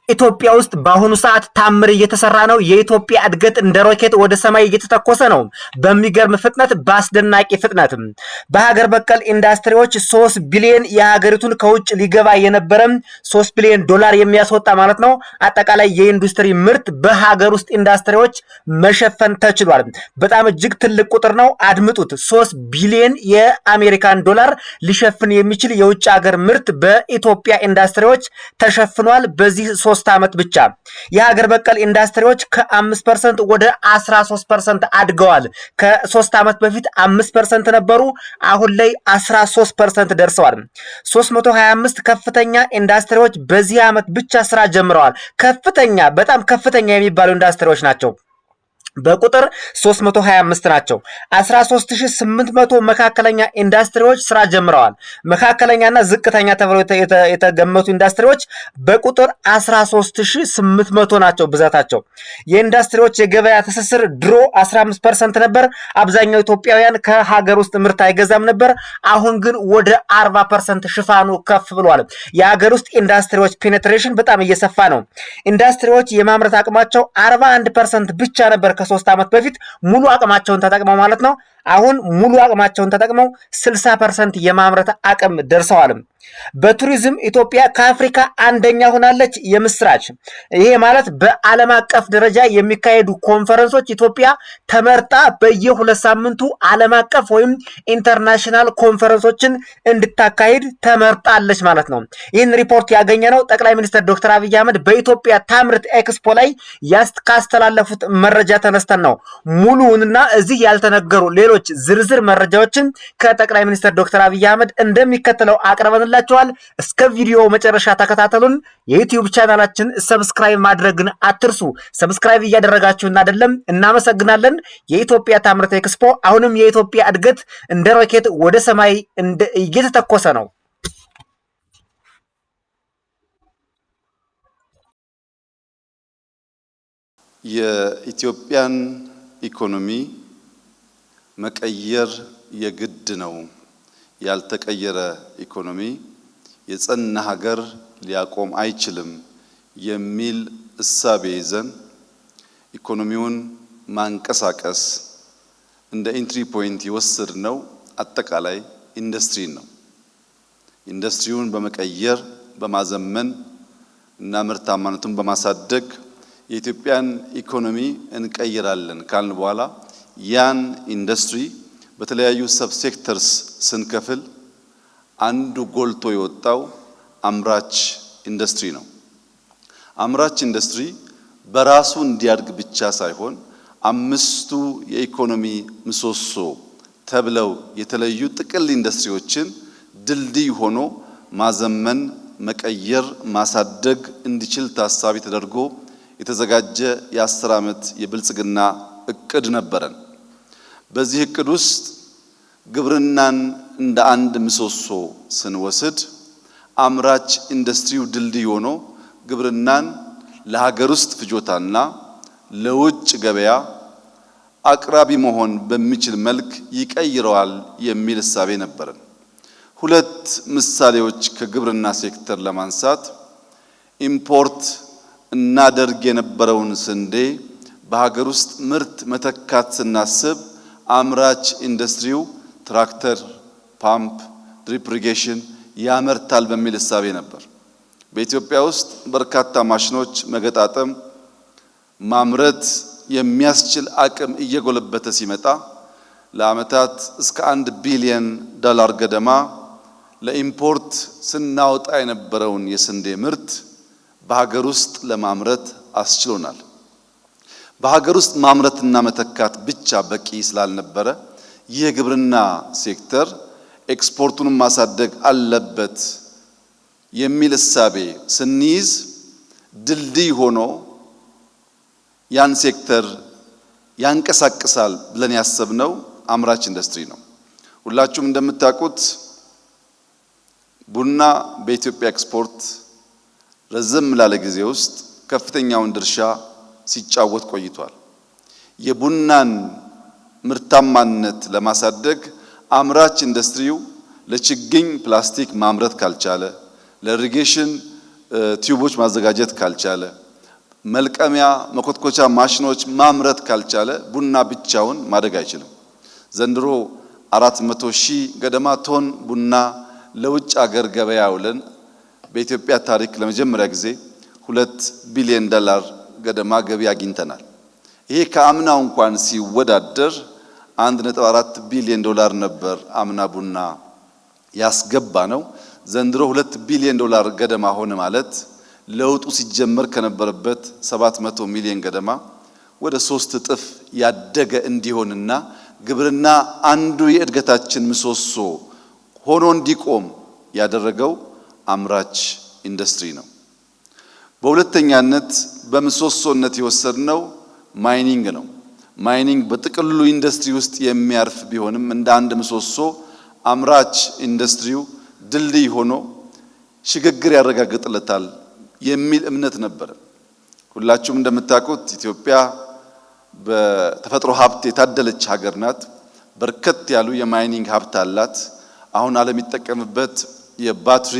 ኢትዮጵያ ውስጥ በአሁኑ ሰዓት ታምር እየተሰራ ነው። የኢትዮጵያ እድገት እንደ ሮኬት ወደ ሰማይ እየተተኮሰ ነው። በሚገርም ፍጥነት፣ በአስደናቂ ፍጥነት በሀገር በቀል ኢንዱስትሪዎች 3 ቢሊዮን የሀገሪቱን ከውጭ ሊገባ የነበረ 3 ቢሊዮን ዶላር የሚያስወጣ ማለት ነው አጠቃላይ የኢንዱስትሪ ምርት በሀገር ውስጥ ኢንዱስትሪዎች መሸፈን ተችሏል። በጣም እጅግ ትልቅ ቁጥር ነው። አድምጡት። 3 ቢሊዮን የአሜሪካን ዶላር ሊሸፍን የሚችል የውጭ ሀገር ምርት በኢትዮጵያ ኢንዱስትሪዎች ተሸፍኗል። በዚህ 3 ዓመት ብቻ የሀገር በቀል ኢንዱስትሪዎች ከ5% ወደ 13% አድገዋል። ከ3 ዓመት በፊት 5% ነበሩ። አሁን ላይ 13% ደርሰዋል። 325 ከፍተኛ ኢንዱስትሪዎች በዚህ ዓመት ብቻ ስራ ጀምረዋል። ከፍተኛ በጣም ከፍተኛ የሚባሉ ኢንዱስትሪዎች ናቸው። በቁጥር 325 ናቸው። 13800 መካከለኛ ኢንዱስትሪዎች ስራ ጀምረዋል። መካከለኛና ዝቅተኛ ተብለው የተገመቱ ኢንዱስትሪዎች በቁጥር 13800 ናቸው ብዛታቸው። የኢንዱስትሪዎች የገበያ ትስስር ድሮ 15% ነበር። አብዛኛው ኢትዮጵያውያን ከሀገር ውስጥ ምርት አይገዛም ነበር። አሁን ግን ወደ 40% ሽፋኑ ከፍ ብሏል። የሀገር ውስጥ ኢንዱስትሪዎች ፔኔትሬሽን በጣም እየሰፋ ነው። ኢንዱስትሪዎች የማምረት አቅማቸው 41% ብቻ ነበር ከ3 ዓመት በፊት ሙሉ አቅማቸውን ተጠቅመው ማለት ነው። አሁን ሙሉ አቅማቸውን ተጠቅመው 60% የማምረት አቅም ደርሰዋል። በቱሪዝም ኢትዮጵያ ከአፍሪካ አንደኛ ሆናለች። የምስራች! ይሄ ማለት በዓለም አቀፍ ደረጃ የሚካሄዱ ኮንፈረንሶች ኢትዮጵያ ተመርጣ በየ2 ሳምንቱ ዓለም አቀፍ ወይም ኢንተርናሽናል ኮንፈረንሶችን እንድታካሂድ ተመርጣለች ማለት ነው። ይህን ሪፖርት ያገኘነው ጠቅላይ ሚኒስትር ዶክተር አብይ አህመድ በኢትዮጵያ ታምርት ኤክስፖ ላይ ካስተላለፉት መረጃ ተነስተን ነው። ሙሉውንና እዚህ ያልተነገሩ ሌሎች ዝርዝር መረጃዎችን ከጠቅላይ ሚኒስትር ዶክተር አብይ አህመድ እንደሚከተለው አቅርበንላችኋል። እስከ ቪዲዮ መጨረሻ ተከታተሉን። የዩቲዩብ ቻናላችን ሰብስክራይብ ማድረግን አትርሱ። ሰብስክራይብ እያደረጋችሁን አይደለም፣ እናመሰግናለን። የኢትዮጵያ ታምርት ኤክስፖ አሁንም የኢትዮጵያ እድገት እንደ ሮኬት ወደ ሰማይ እየተተኮሰ ነው። የኢትዮጵያን ኢኮኖሚ መቀየር የግድ ነው። ያልተቀየረ ኢኮኖሚ የጸና ሀገር ሊያቆም አይችልም የሚል እሳቤ ይዘን ኢኮኖሚውን ማንቀሳቀስ እንደ ኢንትሪ ፖይንት የወሰድነው አጠቃላይ ኢንዱስትሪን ነው። ኢንዱስትሪውን በመቀየር በማዘመን እና ምርታማነቱን በማሳደግ የኢትዮጵያን ኢኮኖሚ እንቀይራለን ካልን በኋላ ያን ኢንዱስትሪ በተለያዩ ሰብሴክተርስ ስንከፍል አንዱ ጎልቶ የወጣው አምራች ኢንዱስትሪ ነው። አምራች ኢንዱስትሪ በራሱ እንዲያድግ ብቻ ሳይሆን 5ቱ የኢኮኖሚ ምሰሶ ተብለው የተለዩ ጥቅል ኢንዱስትሪዎችን ድልድይ ሆኖ ማዘመን፣ መቀየር፣ ማሳደግ እንዲችል ታሳቢ ተደርጎ የተዘጋጀ የ10 ዓመት የብልጽግና እቅድ ነበረን። በዚህ እቅድ ውስጥ ግብርናን እንደ አንድ ምሰሶ ስንወስድ አምራች ኢንዱስትሪው ድልድይ ሆኖ ግብርናን ለሀገር ውስጥ ፍጆታና ለውጭ ገበያ አቅራቢ መሆን በሚችል መልክ ይቀይረዋል የሚል እሳቤ ነበረን። 2 ምሳሌዎች ከግብርና ሴክተር ለማንሳት ኢምፖርት እናደርግ የነበረውን ስንዴ በሀገር ውስጥ ምርት መተካት ስናስብ አምራች ኢንዱስትሪው ትራክተር፣ ፓምፕ፣ ድሪፕ ኢሪጌሽን ያመርታል በሚል እሳቤ ነበር። በኢትዮጵያ ውስጥ በርካታ ማሽኖች መገጣጠም፣ ማምረት የሚያስችል አቅም እየጎለበተ ሲመጣ ለዓመታት እስከ $1 ቢሊዮን ገደማ ለኢምፖርት ስናወጣ የነበረውን የስንዴ ምርት በሀገር ውስጥ ለማምረት አስችሎናል። በሀገር ውስጥ ማምረትና መተካት ብቻ በቂ ስላልነበረ የግብርና ሴክተር ኤክስፖርቱን ማሳደግ አለበት የሚል እሳቤ ስንይዝ ድልድይ ሆኖ ያን ሴክተር ያንቀሳቅሳል ብለን ያሰብነው አምራች ኢንዱስትሪ ነው። ሁላችሁም እንደምታውቁት ቡና በኢትዮጵያ ኤክስፖርት ረዘም ላለ ጊዜ ውስጥ ከፍተኛውን ድርሻ ሲጫወት ቆይቷል። የቡናን ምርታማነት ለማሳደግ አምራች ኢንዱስትሪው ለችግኝ ፕላስቲክ ማምረት ካልቻለ፣ ለኢሪጌሽን ቲዩቦች ማዘጋጀት ካልቻለ፣ መልቀሚያ መኮትኮቻ ማሽኖች ማምረት ካልቻለ ቡና ብቻውን ማደግ አይችልም። ዘንድሮ 400,000 ገደማ ቶን ቡና ለውጭ አገር ገበያ ውለን በኢትዮጵያ ታሪክ ለመጀመሪያ ጊዜ $2 ቢሊዮን ገደማ ገቢ አግኝተናል። ይሄ ከአምናው እንኳን ሲወዳደር $1.4 ቢሊዮን ነበር አምና ቡና ያስገባ ነው። ዘንድሮ $2 ቢሊዮን ገደማ ሆነ ማለት ለውጡ ሲጀመር ከነበረበት 700 ሚሊዮን ገደማ ወደ 3 እጥፍ ያደገ እንዲሆንና ግብርና አንዱ የእድገታችን ምሰሶ ሆኖ እንዲቆም ያደረገው አምራች ኢንዱስትሪ ነው። በሁለተኛነት በምሰሶነት የወሰድነው ማይኒንግ ነው። ማይኒንግ በጥቅሉ ኢንዱስትሪ ውስጥ የሚያርፍ ቢሆንም እንደ አንድ ምሰሶ አምራች ኢንዱስትሪው ድልድይ ሆኖ ሽግግር ያረጋግጥለታል የሚል እምነት ነበር። ሁላችሁም እንደምታውቁት ኢትዮጵያ በተፈጥሮ ሀብት የታደለች ሀገር ናት። በርከት ያሉ የማይኒንግ ሀብት አላት። አሁን ዓለም የሚጠቀምበት የባትሪ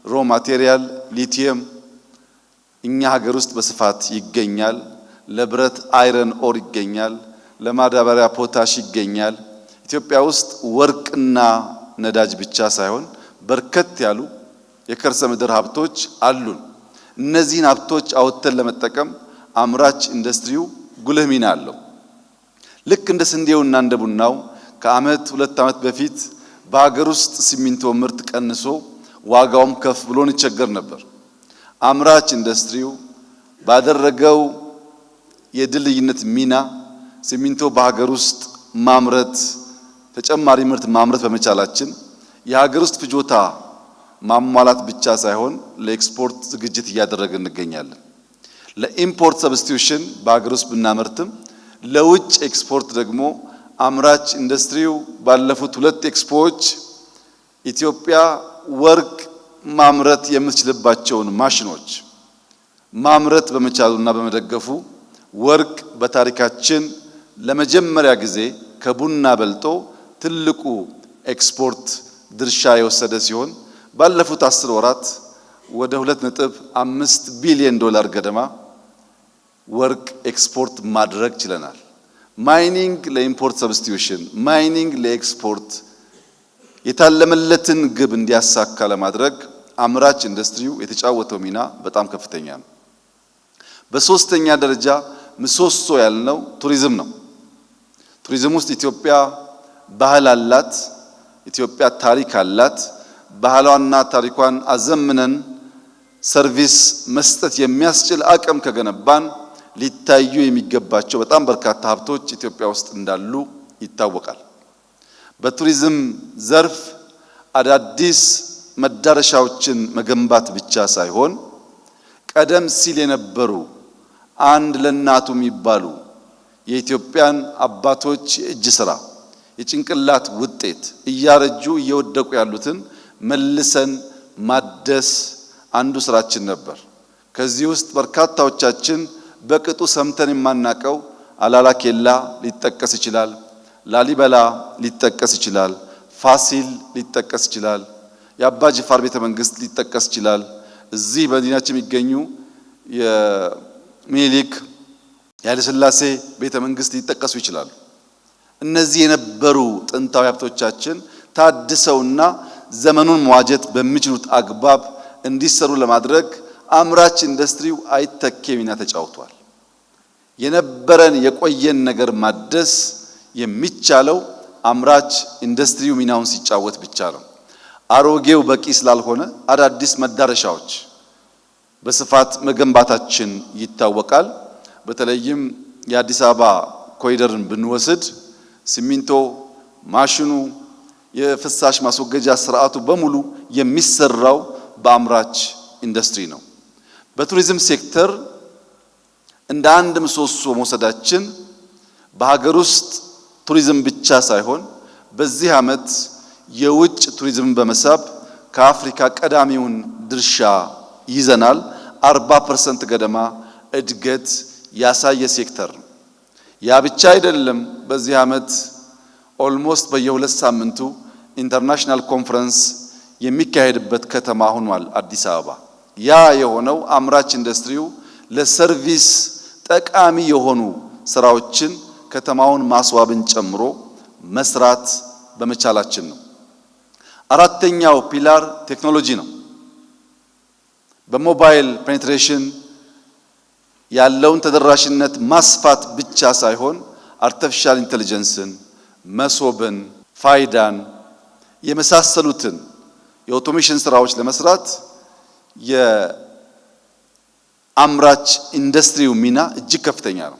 ሮ ማቴሪያል ሊቲየም እኛ ሀገር ውስጥ በስፋት ይገኛል። ለብረት አይረን ኦር ይገኛል። ለማዳበሪያ ፖታሽ ይገኛል። ኢትዮጵያ ውስጥ ወርቅና ነዳጅ ብቻ ሳይሆን በርከት ያሉ የከርሰ ምድር ሀብቶች አሉን። እነዚህን ሀብቶች አውጥተን ለመጠቀም አምራች ኢንዱስትሪው ጉልህ ሚና አለው። ልክ እንደ ስንዴውና እንደ ቡናው ከአመት 2 ዓመት በፊት በሀገር ውስጥ ሲሚንቶ ምርት ቀንሶ ዋጋውም ከፍ ብሎ እንቸገር ነበር። አምራች ኢንዱስትሪው ባደረገው የድልድይነት ሚና ሲሚንቶ በሀገር ውስጥ ማምረት ተጨማሪ ምርት ማምረት በመቻላችን የሀገር ውስጥ ፍጆታ ማሟላት ብቻ ሳይሆን ለኤክስፖርት ዝግጅት እያደረግን እንገኛለን። ለኢምፖርት ሰብስቲዩሽን በሀገር ውስጥ ብናመርትም ለውጭ ኤክስፖርት ደግሞ አምራች ኢንዱስትሪው ባለፉት 2 ኤክስፖዎች ኢትዮጵያ ወርቅ ማምረት የምትችልባቸውን ማሽኖች ማምረት በመቻሉና በመደገፉ ወርቅ በታሪካችን ለመጀመሪያ ጊዜ ከቡና በልጦ ትልቁ ኤክስፖርት ድርሻ የወሰደ ሲሆን ባለፉት 10 ወራት ወደ $2.5 ቢሊዮን ገደማ ወርቅ ኤክስፖርት ማድረግ ችለናል። ማይኒንግ ለኢምፖርት ሰብስቲዩሽን፣ ማይኒንግ ለኤክስፖርት የታለመለትን ግብ እንዲያሳካ ለማድረግ አምራች ኢንዱስትሪው የተጫወተው ሚና በጣም ከፍተኛ ነው። በሶስተኛ ደረጃ ምሰሶ ያልነው ቱሪዝም ነው። ቱሪዝም ውስጥ ኢትዮጵያ ባህል አላት። ኢትዮጵያ ታሪክ አላት። ባህሏና ታሪኳን አዘምነን ሰርቪስ መስጠት የሚያስችል አቅም ከገነባን ሊታዩ የሚገባቸው በጣም በርካታ ሀብቶች ኢትዮጵያ ውስጥ እንዳሉ ይታወቃል። በቱሪዝም ዘርፍ አዳዲስ መዳረሻዎችን መገንባት ብቻ ሳይሆን ቀደም ሲል የነበሩ አንድ ለናቱ የሚባሉ የኢትዮጵያን አባቶች የእጅ ስራ የጭንቅላት ውጤት እያረጁ እየወደቁ ያሉትን መልሰን ማደስ አንዱ ስራችን ነበር። ከዚህ ውስጥ በርካታዎቻችን በቅጡ ሰምተን የማናቀው አላላ ኬላ ሊጠቀስ ይችላል። ላሊበላ ሊጠቀስ ይችላል። ፋሲል ሊጠቀስ ይችላል። የአባ ጅፋር ቤተ መንግስት ሊጠቀስ ይችላል። እዚህ በመዲናችን የሚገኙ የሚኒሊክ የኃይለ ሥላሴ ቤተ መንግስት ሊጠቀሱ ይችላሉ። እነዚህ የነበሩ ጥንታዊ ሀብቶቻችን ታድሰውና ዘመኑን መዋጀት በሚችሉት አግባብ እንዲሰሩ ለማድረግ አምራች ኢንዱስትሪው አይተኬ ሚና ተጫውቷል። የነበረን የቆየን ነገር ማደስ የሚቻለው አምራች ኢንዱስትሪው ሚናውን ሲጫወት ብቻ ነው። አሮጌው በቂ ስላልሆነ አዳዲስ መዳረሻዎች በስፋት መገንባታችን ይታወቃል። በተለይም የአዲስ አበባ ኮሪደርን ብንወስድ ሲሚንቶ ማሽኑ የፍሳሽ ማስወገጃ ስርዓቱ በሙሉ የሚሰራው በአምራች ኢንዱስትሪ ነው። በቱሪዝም ሴክተር እንደ አንድ ምሰሶ መውሰዳችን በሀገር ውስጥ ቱሪዝም ብቻ ሳይሆን በዚህ ዓመት የውጭ ቱሪዝምን በመሳብ ከአፍሪካ ቀዳሚውን ድርሻ ይዘናል። 40% ገደማ እድገት ያሳየ ሴክተር ነው። ያ ብቻ አይደለም። በዚህ ዓመት ኦልሞስት በየ2 ሳምንቱ ኢንተርናሽናል ኮንፈረንስ የሚካሄድበት ከተማ ሆኗል አዲስ አበባ። ያ የሆነው አምራች ኢንዱስትሪው ለሰርቪስ ጠቃሚ የሆኑ ስራዎችን ከተማውን ማስዋብን ጨምሮ መስራት በመቻላችን ነው። አራተኛው ፒላር ቴክኖሎጂ ነው። በሞባይል ፔኔትሬሽን ያለውን ተደራሽነት ማስፋት ብቻ ሳይሆን አርቲፊሻል ኢንተለጀንስን፣ መሶብን፣ ፋይዳን የመሳሰሉትን የኦቶሜሽን ስራዎች ለመስራት የአምራች ኢንዱስትሪው ሚና እጅግ ከፍተኛ ነው።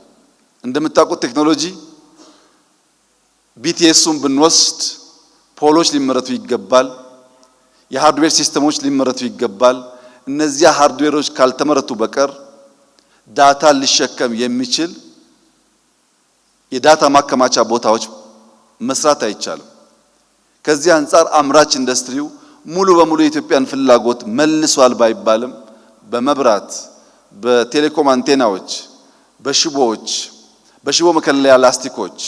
እንደምታውቁት ቴክኖሎጂ ቢቲኤሱን ብንወስድ ፖሎች ሊመረቱ ይገባል። የሃርድዌር ሲስተሞች ሊመረቱ ይገባል። እነዚያ ሃርድዌሮች ካልተመረቱ በቀር ዳታ ሊሸከም የሚችል የዳታ ማከማቻ ቦታዎች መስራት አይቻልም። ከዚህ አንፃር አምራች ኢንዱስትሪው ሙሉ በሙሉ የኢትዮጵያን ፍላጎት መልሷል ባይባልም በመብራት፣ በቴሌኮም አንቴናዎች፣ በሽቦዎች፣ በሽቦ መከለያ ላስቲኮች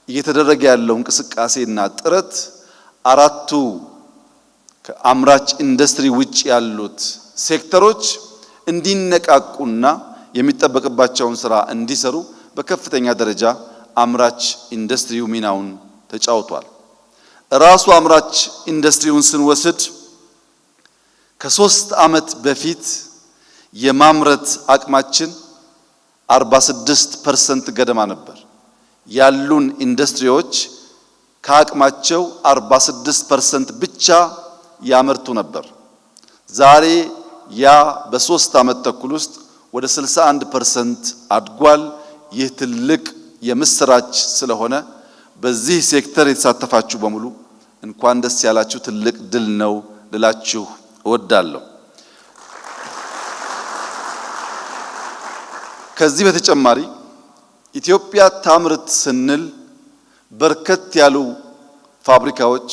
እየተደረገ ያለው እንቅስቃሴና ጥረት አራቱ ከአምራች ኢንዱስትሪ ውጭ ያሉት ሴክተሮች እንዲነቃቁና የሚጠበቅባቸውን ስራ እንዲሰሩ በከፍተኛ ደረጃ አምራች ኢንዱስትሪው ሚናውን ተጫውቷል። ራሱ አምራች ኢንዱስትሪውን ስንወስድ ከ3 ዓመት በፊት የማምረት አቅማችን 46% ገደማ ነበር። ያሉን ኢንዱስትሪዎች ከአቅማቸው 46% ብቻ ያመርቱ ነበር። ዛሬ ያ በ3 ዓመት ተኩል ውስጥ ወደ 61% አድጓል። ይህ ትልቅ የምስራች ስለሆነ በዚህ ሴክተር የተሳተፋችሁ በሙሉ እንኳን ደስ ያላችሁ፣ ትልቅ ድል ነው ልላችሁ እወዳለሁ። ከዚህ በተጨማሪ ኢትዮጵያ ታምርት ስንል በርከት ያሉ ፋብሪካዎች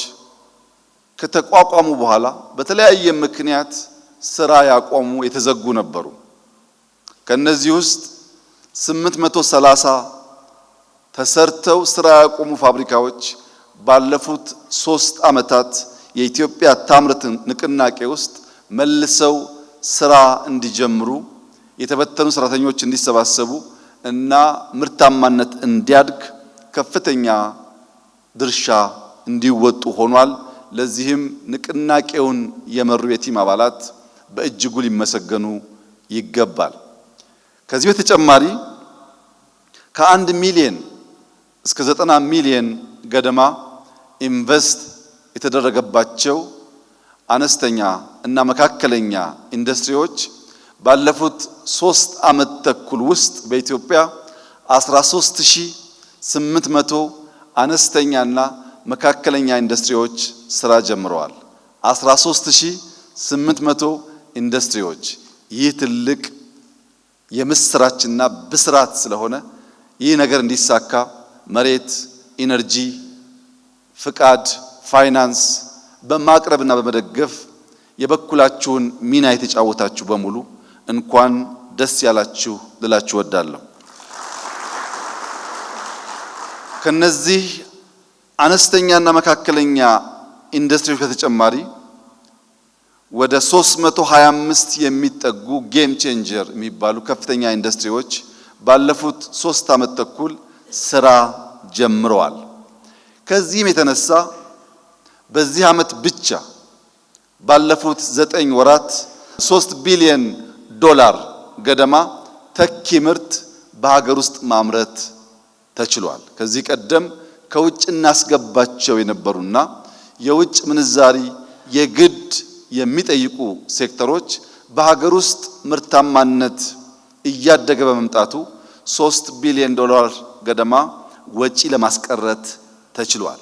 ከተቋቋሙ በኋላ በተለያየ ምክንያት ስራ ያቆሙ የተዘጉ ነበሩ። ከነዚህ ውስጥ 830 ተሰርተው ስራ ያቆሙ ፋብሪካዎች ባለፉት 3 ዓመታት የኢትዮጵያ ታምርት ንቅናቄ ውስጥ መልሰው ስራ እንዲጀምሩ፣ የተበተኑ ሰራተኞች እንዲሰባሰቡ እና ምርታማነት እንዲያድግ ከፍተኛ ድርሻ እንዲወጡ ሆኗል። ለዚህም ንቅናቄውን የመሩ የቲም አባላት በእጅጉ ሊመሰገኑ ይገባል። ከዚህ በተጨማሪ ከ1 ሚሊዮን እስከ 90 ሚሊዮን ገደማ ኢንቨስት የተደረገባቸው አነስተኛ እና መካከለኛ ኢንዱስትሪዎች ባለፉት 3 ዓመት ተኩል ውስጥ በኢትዮጵያ 13800 አነስተኛና መካከለኛ ኢንዱስትሪዎች ስራ ጀምረዋል። 13800 ኢንዱስትሪዎች። ይህ ትልቅ የምስራችና ብስራት ስለሆነ ይህ ነገር እንዲሳካ መሬት፣ ኢነርጂ፣ ፍቃድ፣ ፋይናንስ በማቅረብና በመደገፍ የበኩላችሁን ሚና የተጫወታችሁ በሙሉ እንኳን ደስ ያላችሁ ልላችሁ እወዳለሁ። ከነዚህ አነስተኛና መካከለኛ ኢንዱስትሪዎች በተጨማሪ ወደ 325 የሚጠጉ ጌም ቼንጀር የሚባሉ ከፍተኛ ኢንዱስትሪዎች ባለፉት 3 ዓመት ተኩል ስራ ጀምረዋል። ከዚህም የተነሳ በዚህ ዓመት ብቻ ባለፉት 9 ወራት 3 ቢሊዮን ዶላር ገደማ ተኪ ምርት በሀገር ውስጥ ማምረት ተችሏል። ከዚህ ቀደም ከውጭ እናስገባቸው የነበሩና የውጭ ምንዛሪ የግድ የሚጠይቁ ሴክተሮች በሀገር ውስጥ ምርታማነት እያደገ በመምጣቱ 3 ቢሊዮን ዶላር ገደማ ወጪ ለማስቀረት ተችሏል።